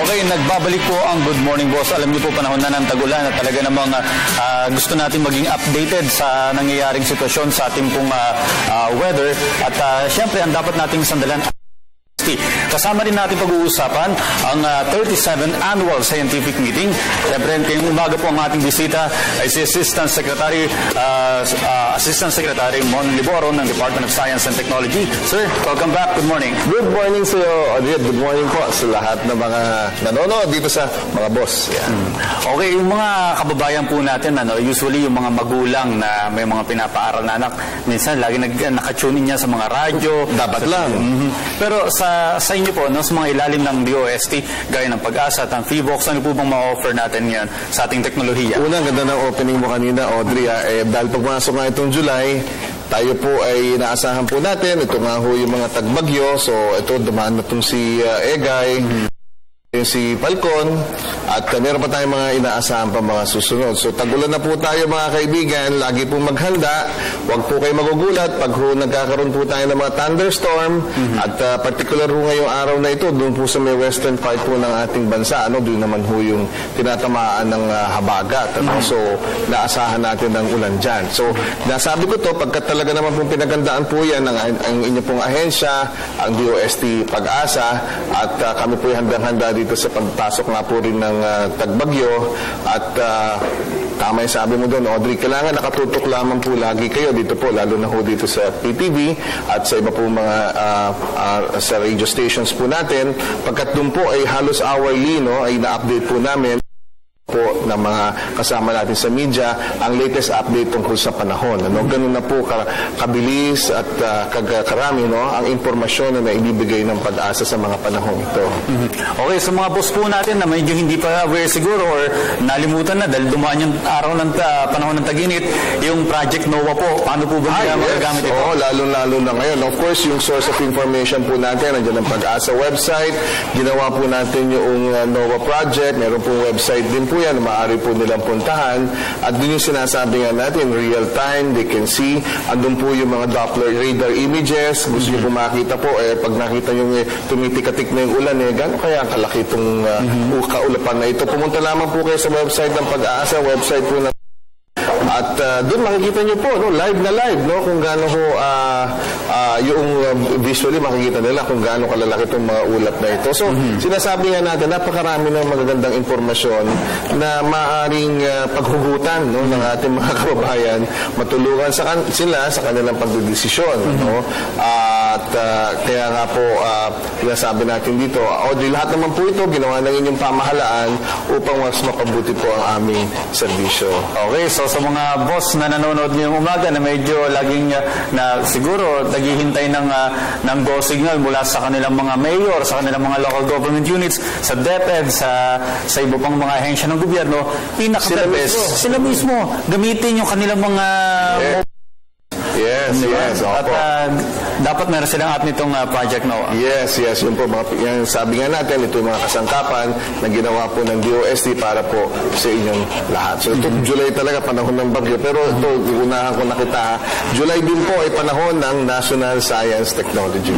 Okay, nagbabalik po ang Good Morning Boss. Alam niyo po, panahon na ng tag-ulan at talaga namang gusto natin maging updated sa nangyayaring sitwasyon sa ating pong weather. At syempre, ang dapat nating sandalan. Kasama rin natin pag-uusapan ang 37th Annual Scientific Meeting. Siyempre, ngayong umaga po ang ating bisita ay si Assistant Secretary Mon Liboro ng Department of Science and Technology. Sir, welcome back. Good morning. Good morning sa iyo, Audrey. Good morning po sa lahat ng mga nanonood dito sa mga boss. Yeah. Okay, yung mga kababayan po natin, usually yung mga magulang na may mga pinapaaral na anak, minsan lagi nakatune niya sa mga radyo. Dapat lang. Pero sa inyo po, sa mga ilalim ng DOST, gaya ng Pag-asa at ang Freevox, ano po bang ma-offer natin ngayon sa ating teknolohiya? Unang ganda ng opening mo kanina, Audrey. Dahil pagmasok nga itong July, tayo po ay inaasahan po natin. Ito nga ho yung mga tagbagyo. So ito, dumaan na itong si Egay, si Falcon, at meron pa tayong mga inaasahan pa mga susunod. So tagulan na po tayo mga kaibigan, lagi po maghanda, huwag po kayo magugulat pag nagkakaroon po tayo ng mga thunderstorm, at particular po ngayong araw na ito, doon po sa may western part po ng ating bansa, doon naman po yung tinatamaan ng habagat. So naasahan natin ng ulan dyan. So nasabi ko to, pagka talaga naman pong pinagandaan po yan ang inyo pong ahensya, ang DOST Pag-asa, at kami po handang-handa dito sa pagpasok nga po rin ng tagbagyo. At tama yung sabi mo doon, Audrey, kailangan nakatutok lamang po lagi kayo dito po, lalo na ho dito sa PTV at sa iba po mga sa radio stations po natin, pagkat doon po ay halos hourly ay na-update po namin po ng mga kasama natin sa media ang latest update tungkol sa panahon. Ganun na po kabilis at karami ang impormasyon na naibibigay ng Pag-asa sa mga panahon ito. Okay, sa mga boss po natin na medyo hindi pa aware siguro or nalimutan na dahil dumaan yung araw ng panahon ng tag-init, yung Project NOAA po, paano po ba nila magagamit ito? Oo, lalo-lalo na ngayon. Of course, yung source of information po natin, nandiyan ang Pag-asa website, ginawa po natin yung NOAA project, meron po website din po yan, maaari po nilang puntahan, at dun yung sinasabi nga natin, real time, they can see, andun po yung mga Doppler radar images, gusto nyo po makita po, pag nakita yung tumitikatik na yung ulan, gano'n kaya kalaki itong kaulapan na ito. Pumunta lamang po kayo sa website ng Pag-asa, website po na at doon makikita nyo po, live na live, kung gaano ho, yung visually makikita nila kung gaano kalalaki itong mga ulap na ito. So, sinasabi nga natin, napakarami ng magagandang impormasyon na maaaring paghugutan ng ating mga kababayan, matulungan sila sa kanilang pagdedesisyon. At kaya nga po, sinasabi natin dito, Audrey, lahat naman po ito, ginawa ng inyong pamahalaan upang mas makabuti po ang aming serbisyo. Okay, so sa mga boss na nanonood ngayong umaga na medyo laging na siguro naghihintay ng go signal mula sa kanilang mga mayor, sa kanilang mga local government units, sa DepEd, sa iba pang mga ahensya ng gobyerno, pinaka-best sila mismo gamitin yung kanilang mga Yes. At dapat meron silang app nitong Project NOAA. Yes. Yun po, yung sabi nga natin, ito yung mga kasangkapan na ginawa po ng DOST para po sa inyong lahat. So ito, July talaga, panahon ng bagyo. Pero ito, unahan ko nakita, July din po ay panahon ng National Science Technology.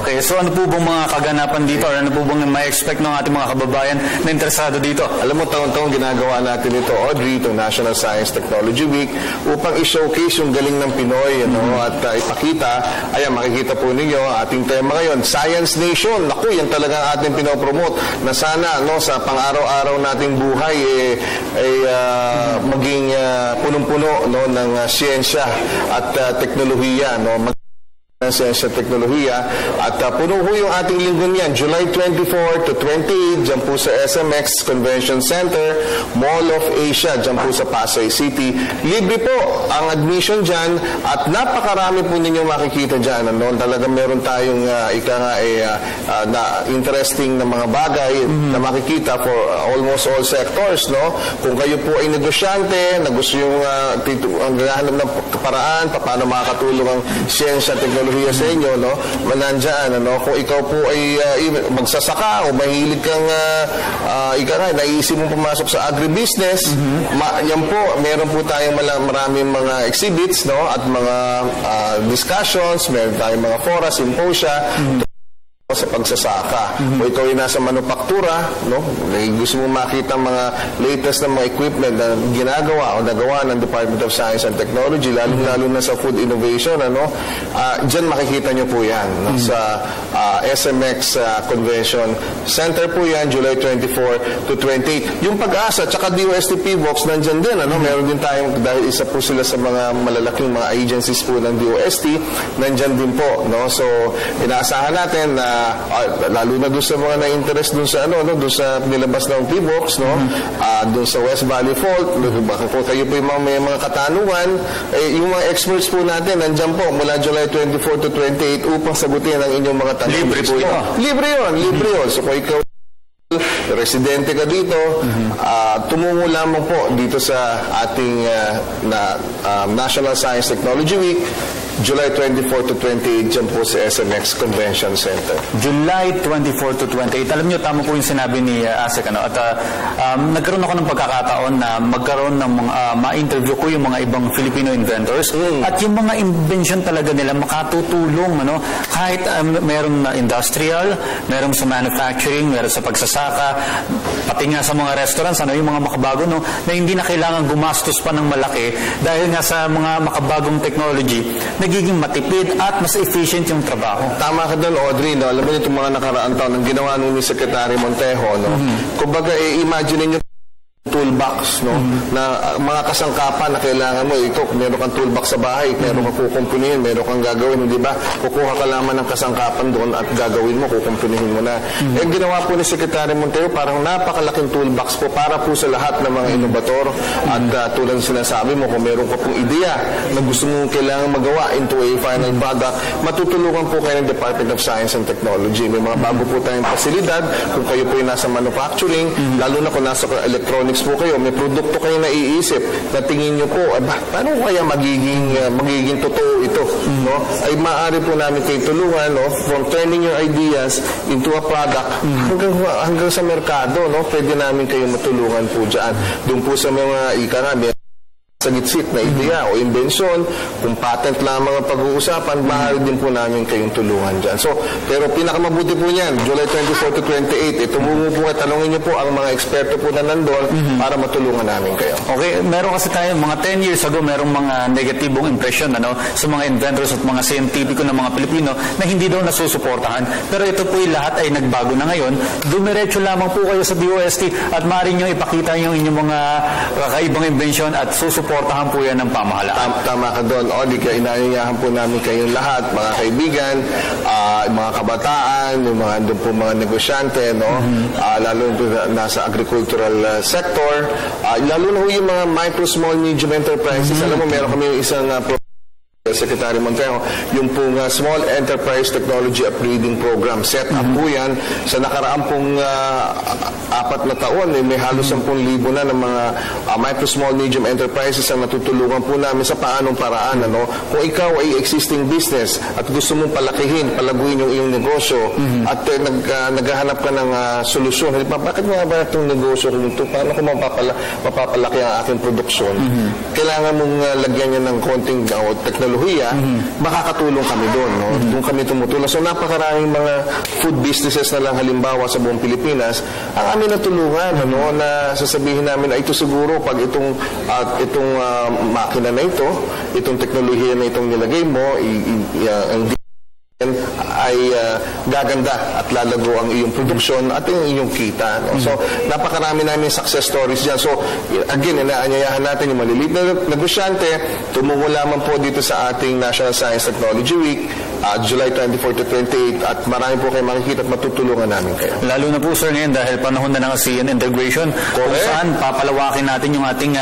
Okay, so ano po bang mga kaganapan dito or ano po bang ma-expect ng ating mga kababayan na interesado dito? Alam mo, taon-taon ginagawa natin ito, Audrey, itong National Science Technology Week, upang i-showcase yung galing ng Pinoy at ipakita. Ayan, makikita po ninyo ating tema ngayon, Science Nation. Naku, yan talaga ang ating pinopromote na sana sa pang-araw-araw nating buhay maging punong-puno ng siyensya at teknolohiya, siyensya at teknolohiya. At puno ho yung ating linggo niyan, July 24 to 28, dyan po sa SMX Convention Center, Mall of Asia, dyan po sa Pasay City. Libre po ang admission dyan at napakarami po ninyo makikita dyan. Talagang meron tayong na interesting na mga bagay na makikita for almost all sectors. Kung kayo po ay negosyante, na gusto yung ang gahanap ng paraan, paano makakatulong ang siyensya at teknolohiya sa inyo, manandyan, kung ikaw po ay magsasaka o mahilig kang naisip mo pumasok sa agribusiness, yan po, meron po tayong maraming mga exhibits, at mga discussions, meron tayong mga fora, symposia, sa pagsasaka. O ikaw ay nasa manufaktura, no? Gusto mo makita mga latest na mga equipment na ginagawa o nagawa ng Department of Science and Technology, lalo na sa food innovation, ano? Diyan makikita nyo po yan, no? Sa SMX Convention Center po yan, July 24 to 28. Yung Pag-asa, tsaka DOST PVOX, nandyan din, ano? Meron din tayong, dahil isa po sila sa mga malalaking mga agencies po ng DOST, nandyan din po, no? So, inaasahan natin na lalo na doon sa mga na-interest doon sa doon sa nilabas ng PVOX, no? Doon sa West Valley Fault, baka po kayo po yung may mga katanungan, yung mga experts po natin nandiyan po mula July 24 to 28 upang sagutin ang inyong mga tanong. Libre po ito. Libre yun. So kung ikaw residente ka dito, tumungo lamang po dito sa ating National Science Technology Week, July 24 to 28, dyan po sa SMX Convention Center. July 24 to 28. Alam nyo, tama po yung sinabi ni Asek. At nagkaroon ako ng pagkakataon na magkaroon ng ma-interview ko yung mga ibang Filipino inventors. At yung mga invention talaga nila makatutulong. Kahit meron na industrial, meron sa manufacturing, meron sa pagsasaka, pati nga sa mga restaurants, yung mga makabago, na hindi na kailangan gumastos pa ng malaki dahil nga sa mga makabagong technology, nagiging matipid at mas efficient yung trabaho. Tama ka doon, Audrey, no? Alam mo itong mga nakaraang taon, ang ginawa ni Secretary Montejo, no? Kumbaga, imagine niyo toolbox, no? Na mga kasangkapan na kailangan mo. Ito, meron kang toolbox sa bahay, meron kang kukumpunihin, meron kang gagawin, di ba? Kukuha ka lamang ng kasangkapan doon at gagawin mo, kukumpunihin mo na. Eh, ginawa po ni Secretary Montero, parang napakalaking toolbox po para po sa lahat ng mga inovator. At tulad ng sinasabi mo, kung meron ka pong ideya na gusto mong kailangan magawa into a final product, matutulungan po kayo ng Department of Science and Technology. May mga bago po tayong pasilidad, kung kayo po ay nasa manufacturing, lalo na kung nasa electronics po kayo, may produkto kayo na iisip na tingin nyo po, paano kaya magiging totoo ito? No? Ay maaari po namin kayo tulungan, no? From turning your ideas into a product hanggang sa merkado, no? Pwede namin kayo matulungan po dyan. Doon po sa mga sa gitsit na ideya o inbensyon, kung patent lamang ang pag-uusapan, maaari din po namin kayong tulungan dyan. So, pero pinakamabuti po niyan, July 24 to 28, tumungo po at tanongin niyo po ang mga eksperto po na nandun para matulungan namin kayo. Okay, meron kasi tayo, mga 10 years ago, merong mga negatibong impression sa mga inventors at mga scientifico ng mga Pilipino na hindi daw nasusuportahan. Pero ito po lahat ay nagbago na ngayon. Dumiretso lamang po kayo sa DOST at maaari nyo ipakita yung inyong mga kakaibang invention at susuportahan po yan ng pamahalaan. Tama ka doon, Oli. Kaya inaanyayahan po namin kayong lahat, mga kaibigan, mga kabataan, yung mga doon po mga negosyante, no? Lalo nasa agricultural sector, lalo na yung mga micro, small, medium enterprises. Alam mo, meron kami isang Secretary Montero, yung pong Small Enterprise Technology Upgrading Program. Set up po yan. Sa nakaraang pong 4 na taon, may halos 10,000 na ng mga micro, small, medium enterprises ang natutulungan po namin sa paanong paraan. Kung ikaw ay existing business at gusto mong palaguin yung iyong negosyo at naghahanap ka ng solusyon, bakit nga ba itong negosyo kung ito? Paano ko mapapalaki ang aking produksyon? Kailangan mong lagyan niya ng konting teknolohiya, makakatulong kami doon. Doon kami tumutulong. So napakaraming mga food businesses na lang halimbawa sa buong Pilipinas ang amin natulungan, na sasabihin namin, ito siguro pag itong makina na ito, itong teknolohiya na itong nilagay mo, ay gaganda at lalago ang iyong produksyon at ang iyong kita. So, napakarami namin success stories dyan. So, again, inaanyayahan natin yung maliliit na negosyante, tumungo lamang po dito sa ating National Science Technology Week, July 24 to 28, at marami po kayo makikita at matutulungan namin kayo. Lalo na po, sir, ngayon dahil panahon na ng ASEAN integration, kung saan papalawakin natin yung ating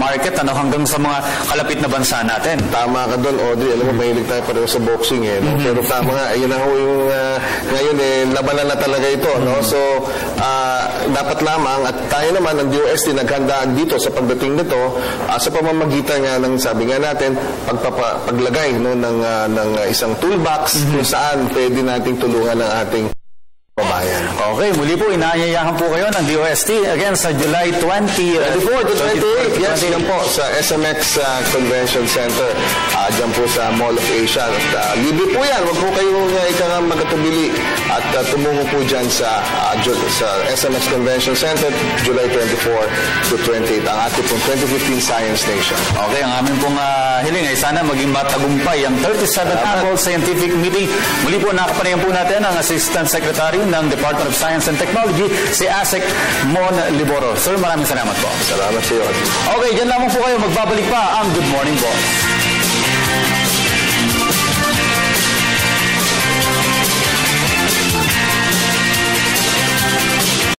market hanggang sa mga kalapit na bansa natin. Tama ka doon, Audrey. Alam mo, mahilig tayo pareho sa boxing. Pero tama nga, ayun na yung ngayon labanan na talaga ito. So, dapat lamang, at tayo naman, ang DOST, naghanda dito sa pagdating nito, sa pamamagitan nga ng, sabi nga natin, paglagay ng isang toolbox kung saan pwede nating tulungan ng ating kababayan. Okay, muli po, inaanyayahan po kayo ng DOST again sa July 24 to 28. Yes, yan po sa SMX Convention Center. Diyan po sa Mall of Asia. At libre po yan. Huwag po kayong ikang magkatubili at tumungo po dyan sa SMX Convention Center, July 24 to 28, ang ating pong 2015 Science Nation. Okay, ang aming pong hiling ay sana maging matagumpay ang 37th Annual Scientific Meeting. Muli po nakapanayan po natin ang Assistant Secretary ng Department of Science and Technology, si Asek Mon Liboro. Sir, maraming salamat po. Salamat sa iyo. Okay, dyan lamang po kayo. Magbabalik pa ang Good Morning Boss.